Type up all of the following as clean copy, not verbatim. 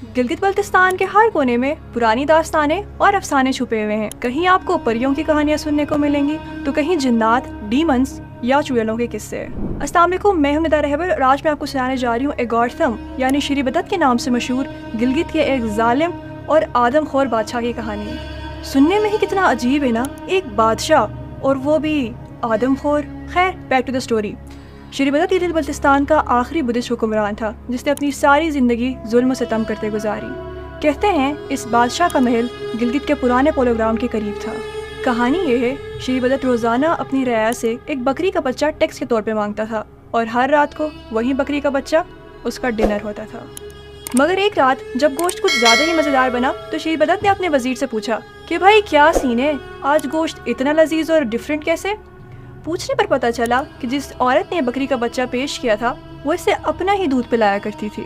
गिलगित बल्तिस्तान के हर कोने में पुरानी दास्तानें और अफसाने छुपे हुए हैं। कहीं आपको परियों की कहानियां सुनने को मिलेंगी तो कहीं जिन्नात, डीमंस या चुड़ैलों के किस्से। अस्सलाम वालेकुम, मैं हूं निदा रहबर और आज मैं आपको सुनाने जा रही हूँ एगोर्थम यानी श्री बदत के नाम से मशहूर गिलगित के एक जालिम और आदमखोर बादशाह की कहानी। सुनने में ही कितना अजीब है ना, एक बादशाह और वो भी आदमखोर। खैर, back to the story. Shri Badat Gilgit Baltistan का आखिरी बुद्धिस्ट हुक्मरान था जिसने अपनी सारी जिंदगी जुल्म सितम करते गुजारी। कहते हैं इस बादशाह का महल गिलगित के पुराने पोलोग्राम के करीब था। कहानी ये है, श्री बदत रोजाना अपनी रया से एक बकरी का बच्चा टैक्स के तौर पे मांगता था और हर रात को वही बकरी का बच्चा उसका डिनर होता था। मगर एक रात जब गोश्त कुछ ज्यादा ही मजेदार बना तो श्री बदत ने अपने वजीर से पूछा कि भाई क्या सीन है, आज गोश्त इतना लजीज और डिफरेंट कैसे? पूछने पर पता चला कि जिस औरत ने बकरी का बच्चा पेश किया था वो इसे अपना ही दूध पिलाया करती थी।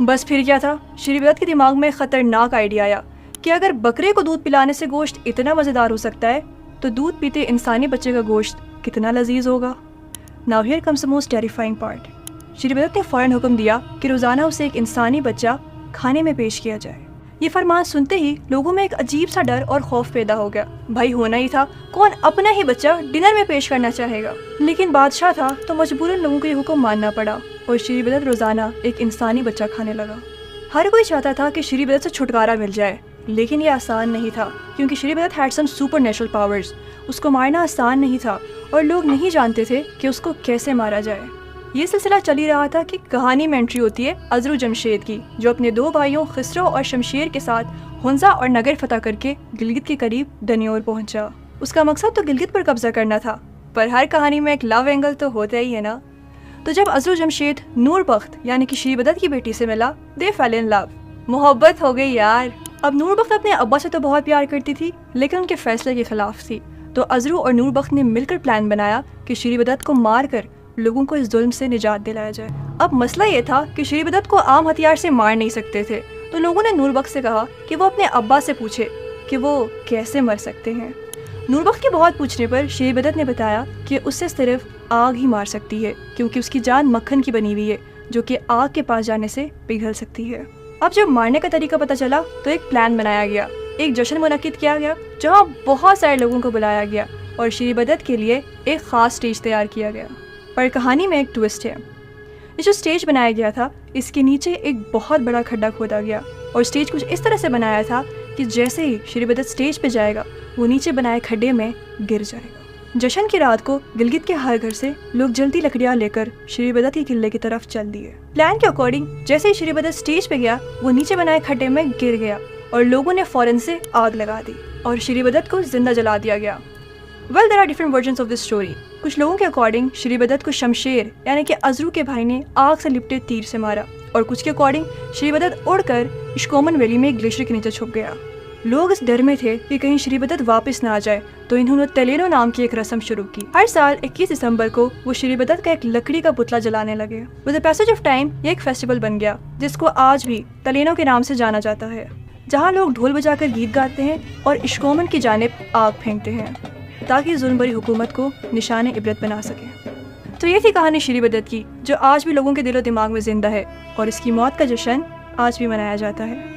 बस फिर क्या था, श्री बदत के दिमाग में खतरनाक आइडिया आया कि अगर बकरे को दूध पिलाने से गोश्त इतना मज़ेदार हो सकता है तो दूध पीते इंसानी बच्चे का गोश्त कितना लजीज होगा। Now here comes the most terrifying part. Shri Badat ने फ़ौरन हुक्म दिया कि रोज़ाना उसे एक इंसानी बच्चा खाने में पेश किया जाए। ये फरमान सुनते ही लोगों में एक अजीब सा डर और खौफ पैदा हो गया। भाई होना ही था, कौन अपना ही बच्चा डिनर में पेश करना चाहेगा? लेकिन बादशाह था तो मजबूरन लोगों को ये हुक्म मानना पड़ा और श्री बदत रोजाना एक इंसानी बच्चा खाने लगा। हर कोई चाहता था कि श्री बदत से छुटकारा मिल जाए, लेकिन ये आसान नहीं था क्योंकि Shri Badat had some supernatural powers. उसको मारना आसान नहीं था और लोग नहीं जानते थे कि उसको कैसे मारा जाए। ये सिलसिला चल ही रहा था कि कहानी में एंट्री होती है अजरू जमशेद की, जो अपने दो भाइयों खसरो और शमशेर के साथ हुंजा और नगर फतह करके गिलगित के करीब दनियोर पहुंचा। उसका मकसद तो गिलगित पर कब्जा करना था, पर हर कहानी में एक लव एंगल तो होता ही है ना। तो जब अजरू जमशेद नूर बख्त यानी कि श्री बदत की बेटी से मिला, दे फेल इन लव। मोहब्बत हो गई यार। अब नूर बख्त अपने अब्बा से तो बहुत प्यार करती थी लेकिन उनके फैसले के खिलाफ थी, तो अजरू और नूर बख्त ने मिलकर प्लान बनाया कि श्री बदत को मार कर लोगों को इस जुल्म से निजात दिलाया जाए। अब मसला ये था कि श्री बदत को आम हथियार से मार नहीं सकते थे, तो लोगों ने नूर बख्त से कहा कि वो अपने अब्बा से पूछे कि वो कैसे मर सकते हैं। नूर बख्त के बहुत पूछने पर श्री बदत ने बताया कि उससे सिर्फ आग ही मार सकती है क्योंकि उसकी जान मक्खन की बनी हुई है जो कि आग के पास जाने से पिघल सकती है। अब जब मारने का तरीका पता चला तो एक प्लान बनाया गया। एक जश्न मुनक्किद किया गया जहाँ बहुत सारे लोगों को बुलाया गया और श्री बदत के लिए एक खास स्टेज तैयार किया गया। पर कहानी में एक ट्विस्ट है। ये जो स्टेज बनाया गया था इसके नीचे एक बहुत बड़ा खड्डा खोदा गया और स्टेज कुछ इस तरह से बनाया था कि जैसे ही श्री बदत स्टेज पे जाएगा वो नीचे बनाए खड्डे में गिर जाएगा। जश्न की रात को गिलगित के हर घर से लोग जल्दी लकड़ियाँ लेकर श्री बदत के किले की तरफ चल दिए। प्लान के अकॉर्डिंग जैसे ही श्री बदत स्टेज पे गया वो नीचे बनाए खड्डे में गिर गया और लोगों ने फौरन से आग लगा दी और श्री बदत को जिंदा जला दिया गया। Well, there are different versions of this story. कुछ लोगों के अकॉर्डिंग श्री बदत को शमशेर यानी कि अजरू के भाई ने आग से लिपटे तीर से मारा और कुछ के अकॉर्डिंग श्री बदत उड़कर इश्कोमन वैली में एक ग्लेशियर के नीचे छुप गया। लोग इस डर में थे कि कहीं श्री बदत वापस ना आ जाए तो इन्होंने तलेनो नाम की एक रस्म शुरू की। हर साल 21 दिसंबर को वो श्री बदत का एक लकड़ी का पुतला जलाने लगे। With the passage of time ये एक फेस्टिवल बन गया जिसको आज भी तलेनो के नाम से जाना जाता है, जहाँ लोग ढोल बजाकर गीत गाते हैं और इश्कोमन की जानिब आग फेंकते हैं ताकि जुल्म भरी हुकूमत को निशाने इबरत बना सके। तो ये थी कहानी श्री बदत की जो आज भी लोगों के दिलो दिमाग में जिंदा है और इसकी मौत का जश्न आज भी मनाया जाता है।